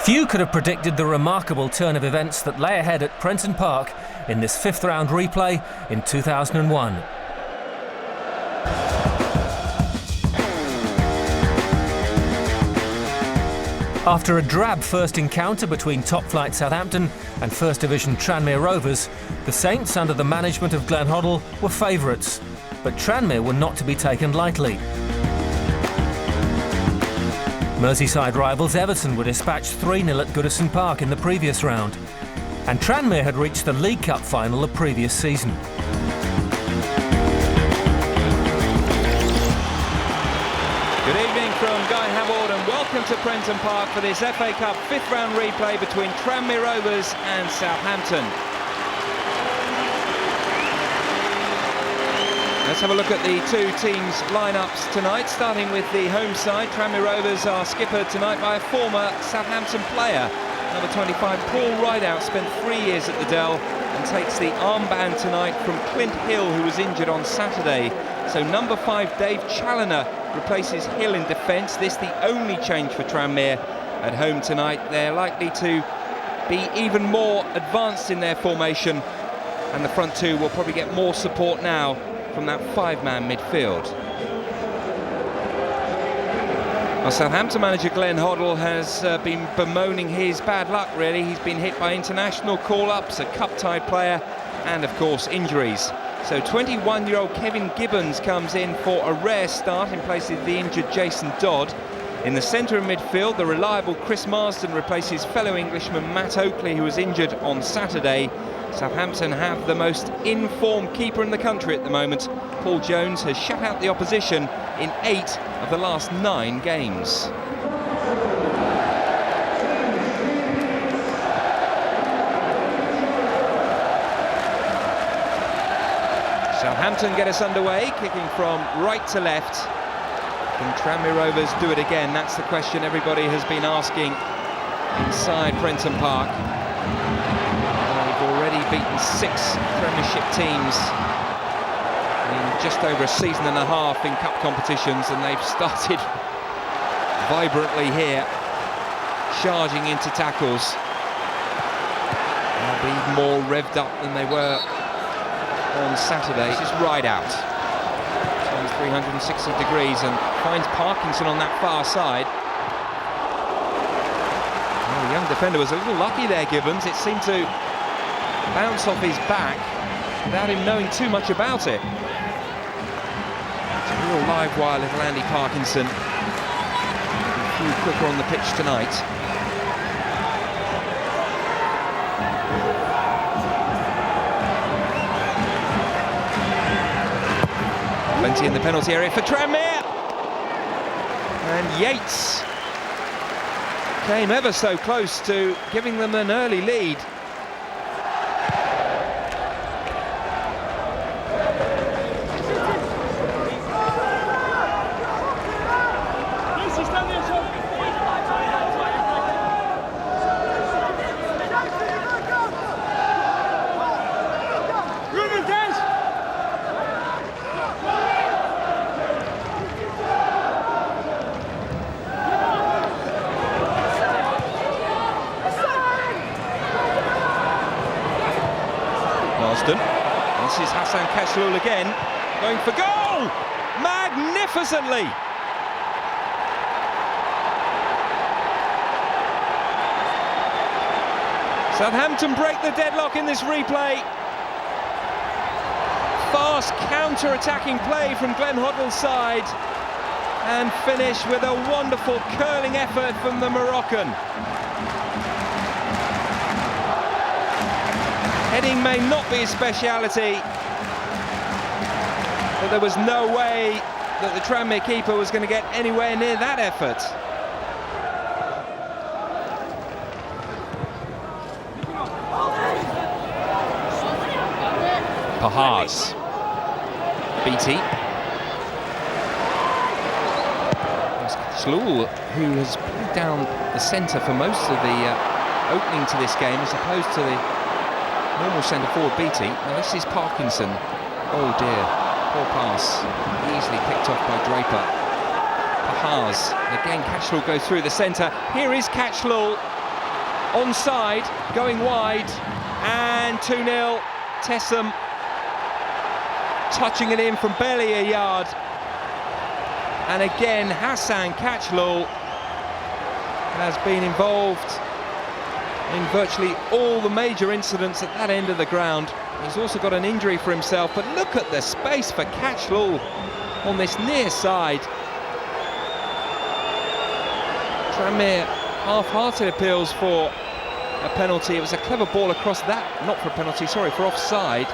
Few could have predicted the remarkable turn of events that lay ahead at Prenton Park in this fifth round replay in 2001. After a drab first encounter between top-flight Southampton and First Division Tranmere Rovers, the Saints, under the management of Glenn Hoddle, were favourites. But Tranmere were not to be taken lightly. Merseyside rivals Everton were dispatched 3-0 at Goodison Park in the previous round, and Tranmere had reached the League Cup final the previous season. Good evening from Guy Havold and welcome to Prenton Park for this FA Cup fifth round replay between Tranmere Rovers and Southampton. Let's have a look at the two teams' lineups tonight, starting with the home side. Tranmere Rovers are skippered tonight by a former Southampton player. Number 25, Paul Rideout, spent 3 years at the Dell and takes the armband tonight from Clint Hill, who was injured on Saturday. So number 5, Dave Challoner, replaces Hill in defence. This the only change for Tranmere at home tonight. They're likely to be even more advanced in their formation, and the front two will probably get more support now from that five-man midfield. Well, Southampton manager Glenn Hoddle has been bemoaning his bad luck, really. He's been hit by international call-ups, a cup-tied player, and of course injuries. So 21-year-old Kevin Gibbons comes in for a rare start in place of the injured Jason Dodd. In the centre of midfield, the reliable Chris Marsden replaces fellow Englishman Matt Oakley, who was injured on Saturday. Southampton have the most in-form keeper in the country at the moment. Paul Jones has shut out the opposition in 8 of the last 9 games. Southampton get us underway, kicking from right to left. Can Tranmere Rovers do it again? That's the question everybody has been asking inside Prenton Park. They've already beaten 6 Premiership teams in just over a season and a half in cup competitions, and they've started vibrantly here, charging into tackles. They'll be even more revved up than they were on Saturday. This is Rideout. Turns 360 degrees and finds Parkinson on that far side. Well, the young defender was a little lucky there, Gibbons. It seemed to bounce off his back without him knowing too much about it. It's a real live wire, little Andy Parkinson. A few quicker on the pitch tonight. Plenty in the penalty area for Tranmere. And Yates came ever so close to giving them an early lead. This is Hassan Kashlul again, going for goal! Magnificently! Southampton break the deadlock in this replay. Fast counter-attacking play from Glenn Hoddle's side, and finish with a wonderful curling effort from the Moroccan. Heading may not be his speciality, but there was no way that the Tranmere keeper was going to get anywhere near that effort. Pahars. BT. Kashlul, who has played down the centre for most of the opening to this game, as opposed to the normal centre-forward BT. Now this is Parkinson. Oh dear, poor pass. Easily picked off by Draper. Pahars. Again, Kashlul goes through the centre. Here is Kashlul. onside, going wide, and 2-0. Tessem touching it in from barely a yard. And again, Hassan Catchlall has been involved in virtually all the major incidents at that end of the ground. He's also got an injury for himself, but look at the space for Catchlall on this near side. Tranmere half-hearted appeals for a penalty. It was a clever ball across that, not for a penalty, sorry, for offside.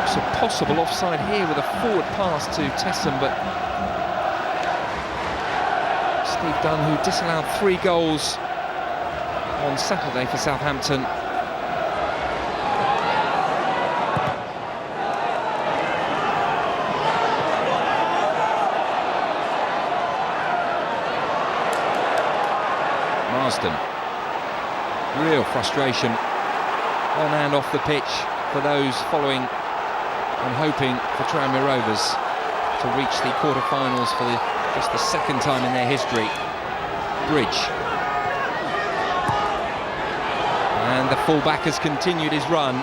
It's a possible offside here with a forward pass to Tessem, but Steve Dunn, who disallowed 3 goals on Saturday for Southampton. Marsden. Real frustration on and off the pitch for those following and hoping for Tranmere Rovers to reach the quarter-finals for just the second time in their history. Bridge. And the fullback has continued his run.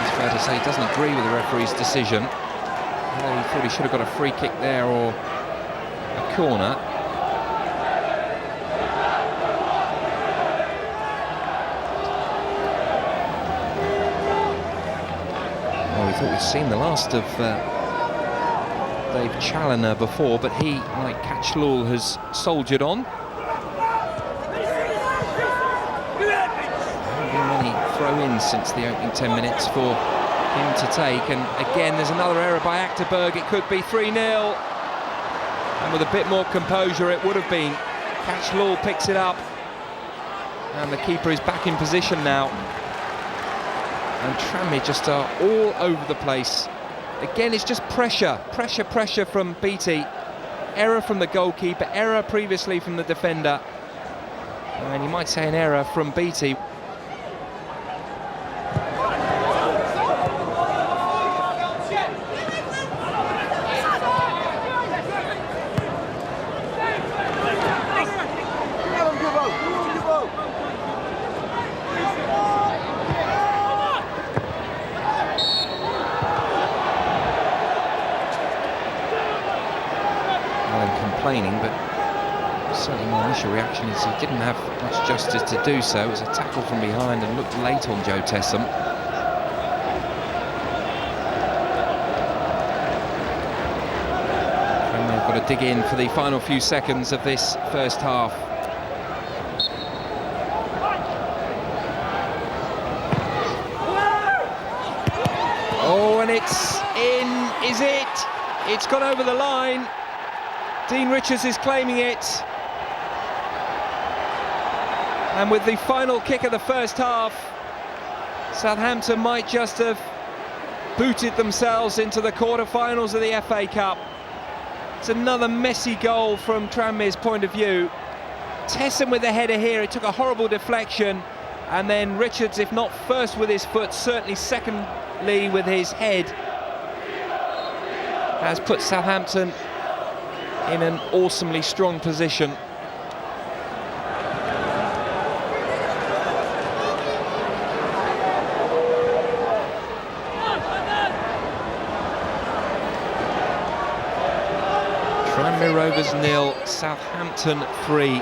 It's fair to say he doesn't agree with the referee's decision. He thought he should have got a free kick there or a corner. Oh, we thought we'd seen the last of Dave Challoner before, but he, like Catchlall, has soldiered on. Many throw-ins since the opening 10 minutes for him to take, and again there's another error by Achterberg. It could be 3-0, and with a bit more composure it would have been. Catchlall picks it up, and the keeper is back in position now, and Tranmere just are all over the place. Again, it's just pressure from Beattie. Error from the goalkeeper, error previously from the defender, and you might say an error from Beattie. Complaining, but certainly my initial reaction is he didn't have much justice to do so. It was a tackle from behind and looked late on Joe Tessem. And they've got to dig in for the final few seconds of this first half. Oh, and it's in, is it? It's gone over the line. Dean Richards is claiming it, and with the final kick of the first half, Southampton might just have booted themselves into the quarter-finals of the FA Cup. It's another messy goal from Tranmere's point of view. Tessem with the header here, it took a horrible deflection, and then Richards, if not first with his foot, certainly secondly with his head, has put Southampton in an awesomely strong position. Tranmere Rovers 0, Southampton 3,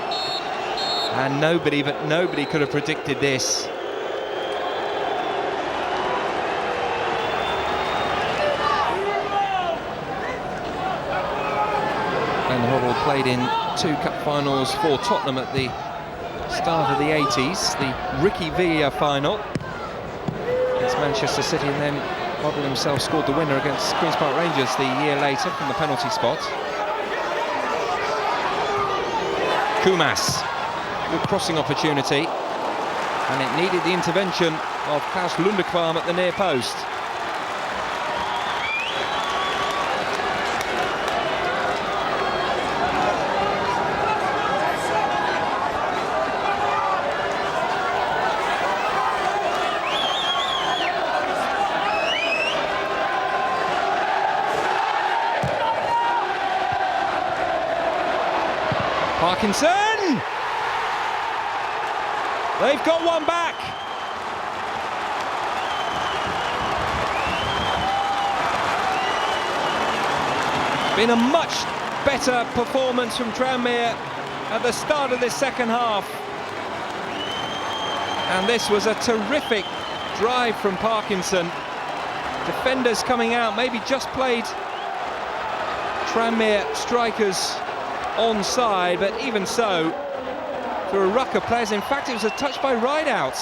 and nobody could have predicted this. Hoddle played in 2 cup finals for Tottenham at the start of the 80s, the Ricky Villa final against Manchester City, and then Hoddle himself scored the winner against Queen's Park Rangers the year later from the penalty spot. Kumas, good crossing opportunity, and it needed the intervention of Klaus Lundekvam at the near post. Parkinson! They've got one back. Been a much better performance from Tranmere at the start of this second half. And this was a terrific drive from Parkinson. Defenders coming out, maybe just played Tranmere strikers onside, but even so, for a ruck of players, in fact it was a touch by Rideout.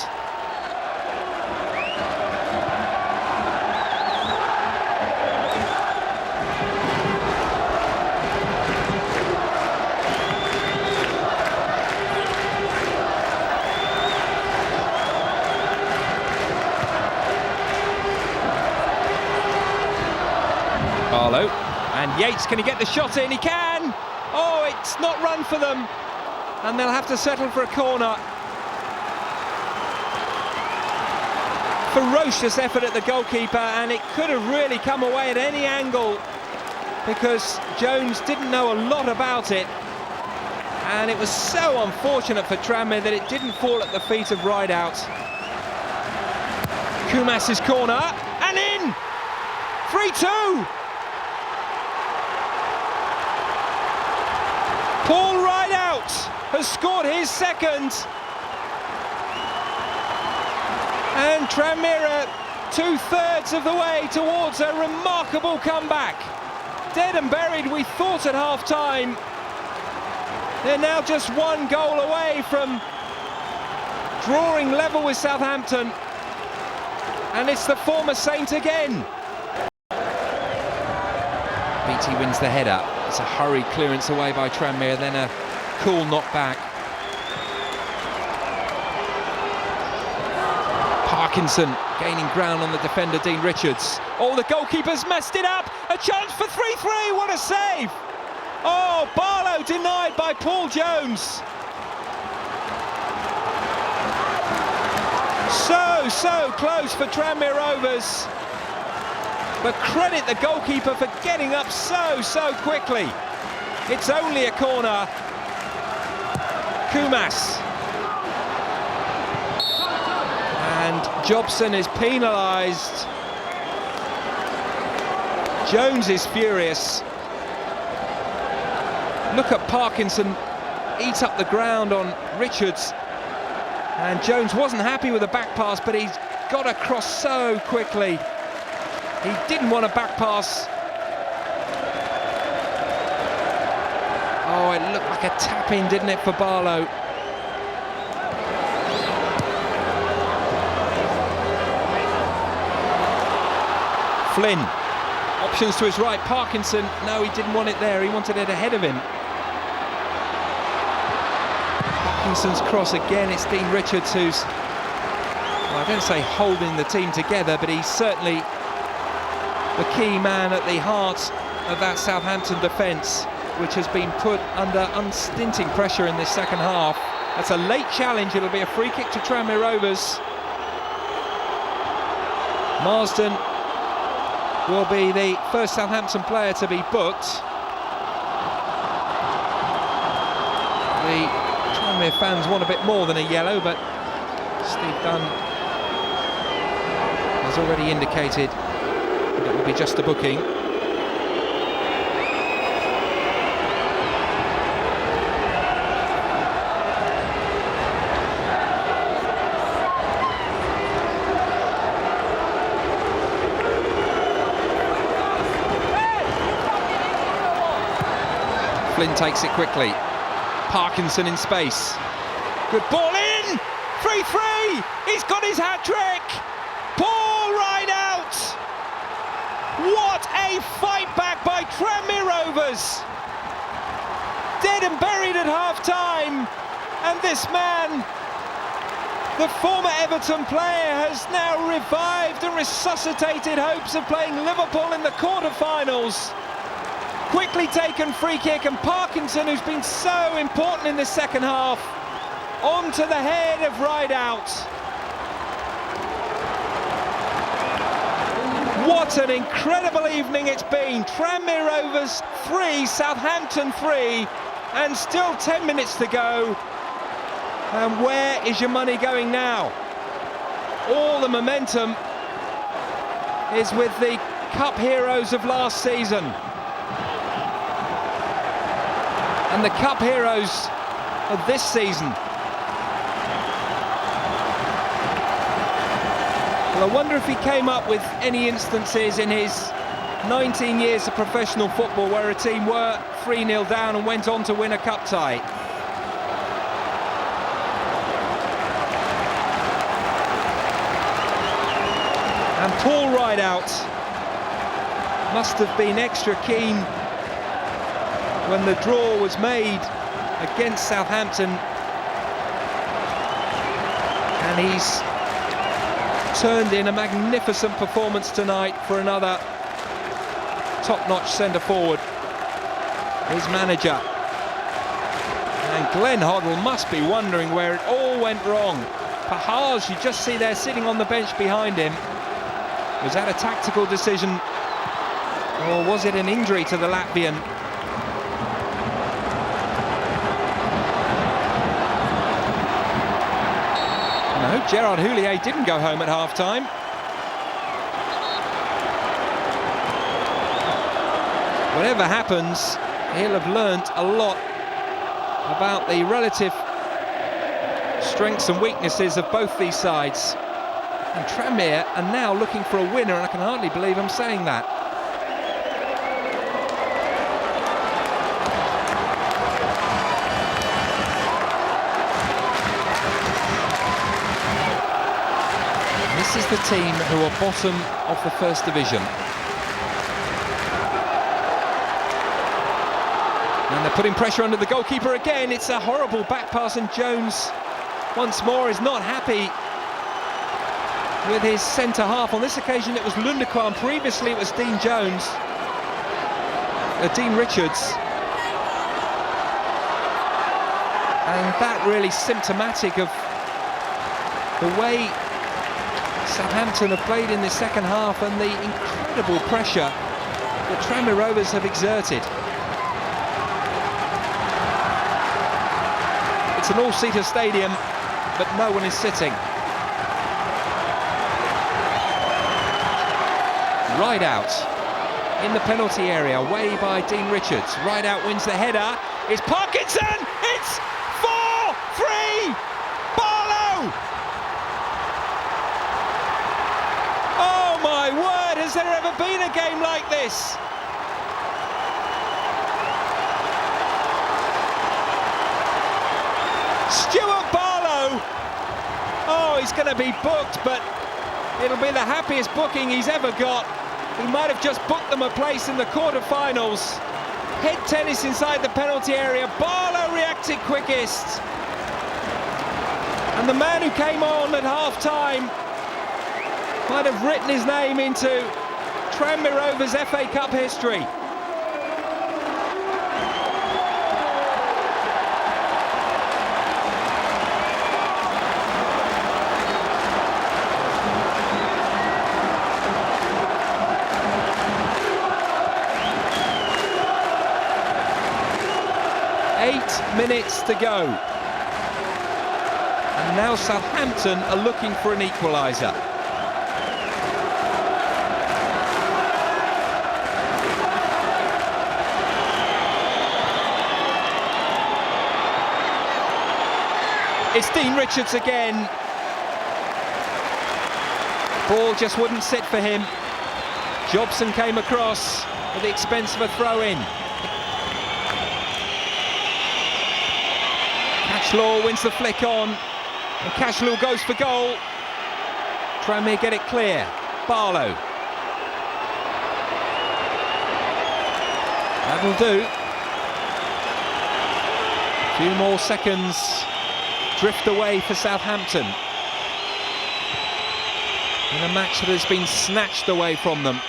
Barlow, and Yates, can he get the shot in? He can! Oh, it's not run for them, and they'll have to settle for a corner. Ferocious effort at the goalkeeper, and it could have really come away at any angle because Jones didn't know a lot about it, and it was so unfortunate for Tranmere that it didn't fall at the feet of Rideout. Koumas's corner, and in! 3-2! Paul Rideout has scored his second, and Tranmere two-thirds of the way towards a remarkable comeback. Dead and buried, we thought at half-time. They're now just one goal away from drawing level with Southampton, and it's the former Saint again. BT wins the header. It's a hurried clearance away by Tranmere, then a cool knockback. Parkinson gaining ground on the defender, Dean Richards. Oh, the goalkeeper's messed it up. A chance for 3-3. What a save! Oh, Barlow denied by Paul Jones. So close for Tranmere Rovers. But credit the goalkeeper for getting up so quickly. It's only a corner. Koumas. And Jobson is penalised. Jones is furious. Look at Parkinson eat up the ground on Richards. And Jones wasn't happy with the back pass, but he's got across so quickly. He didn't want a back pass. Oh, it looked like a tap-in, didn't it, for Barlow? Flynn, options to his right. Parkinson, no, he didn't want it there. He wanted it ahead of him. Parkinson's cross again. It's Dean Richards who's, well, I don't say holding the team together, but he's certainly the key man at the heart of that Southampton defence, which has been put under unstinting pressure in this second half. That's a late challenge. It'll be a free kick to Tranmere Rovers. Marsden will be the first Southampton player to be booked. The Tranmere fans want a bit more than a yellow, but Steve Dunn has already indicated that it will be just a booking. Flynn takes it quickly. Parkinson in space. Good ball in! 3-3! He's got his hat-trick! Paul Rideout! What a fight back by Tranmere Rovers! Dead and buried at half-time, and this man, the former Everton player, has now revived and resuscitated hopes of playing Liverpool in the quarter-finals. Quickly taken free kick, and Parkinson, who's been so important in the second half, onto the head of Rideout. What an incredible evening it's been. Tranmere Rovers 3, Southampton 3, and still 10 minutes to go. And where is your money going now? All the momentum is with the Cup heroes of last season. And the Cup heroes of this season. Well, I wonder if he came up with any instances in his 19 years of professional football where a team were 3-0 down and went on to win a cup tie. And Paul Rideout must have been extra keen when the draw was made against Southampton, and he's turned in a magnificent performance tonight for another top-notch centre-forward, his manager. And Glenn Hoddle must be wondering where it all went wrong. Pahars, you just see there sitting on the bench behind him. Was that a tactical decision, or was it an injury to the Latvian? And I hope Gerard Houllier didn't go home at half-time. Whatever happens, he'll have learnt a lot about the relative strengths and weaknesses of both these sides. And Tranmere are now looking for a winner, and I can hardly believe I'm saying that. This is the team who are bottom of the First Division. And they're putting pressure under the goalkeeper again. It's a horrible back pass, and Jones once more is not happy with his centre-half. On this occasion it was Lundekvam, previously it was Dean Richards. And that really symptomatic of the way Southampton have played in the second half and the incredible pressure that Tranmere Rovers have exerted. It's an all-seater stadium, but no one is sitting. Rideout in the penalty area, away by Dean Richards. Rideout wins the header. It's Parkinson! It's 4-3! Barlow! Oh my word, has there ever been a game like this? Stuart Barlow! Oh, he's going to be booked, but it'll be the happiest booking he's ever got. He might have just booked them a place in the quarter-finals. Head tennis inside the penalty area. Barlow reacted quickest. And the man who came on at half-time might have written his name into Tranmere Rovers FA Cup history. Minutes to go, and now Southampton are looking for an equaliser. It's Dean Richards again. Ball just wouldn't sit for him. Jobson came across at the expense of a throw-in. Cashlaw wins the flick on, and Cashlaw goes for goal. Tranmere get it clear. Barlow. That'll do. A few more seconds drift away for Southampton in a match that has been snatched away from them.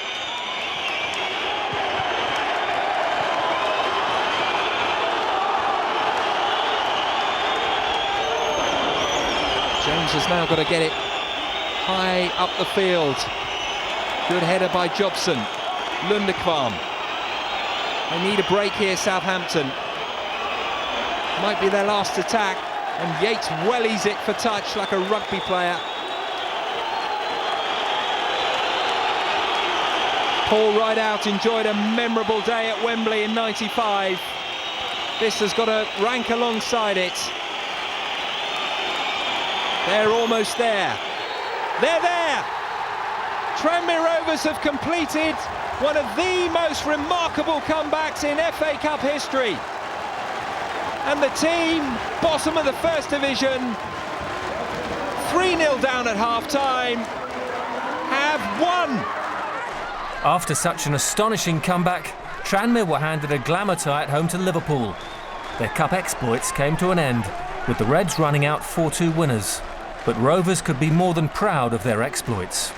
Jones has now got to get it high up the field. Good header by Jobson. Lundekvam. They need a break here, Southampton. might be their last attack, and Yates wellies it for touch like a rugby player. Paul Rideout enjoyed a memorable day at Wembley in '95. This has got to rank alongside it. They're almost there. They're there! Tranmere Rovers have completed one of the most remarkable comebacks in FA Cup history. And the team, bottom of the First Division, 3-0 down at half-time, have won. After such an astonishing comeback, Tranmere were handed a glamour tie at home to Liverpool. Their cup exploits came to an end, with the Reds running out 4-2 winners. But Rovers could be more than proud of their exploits.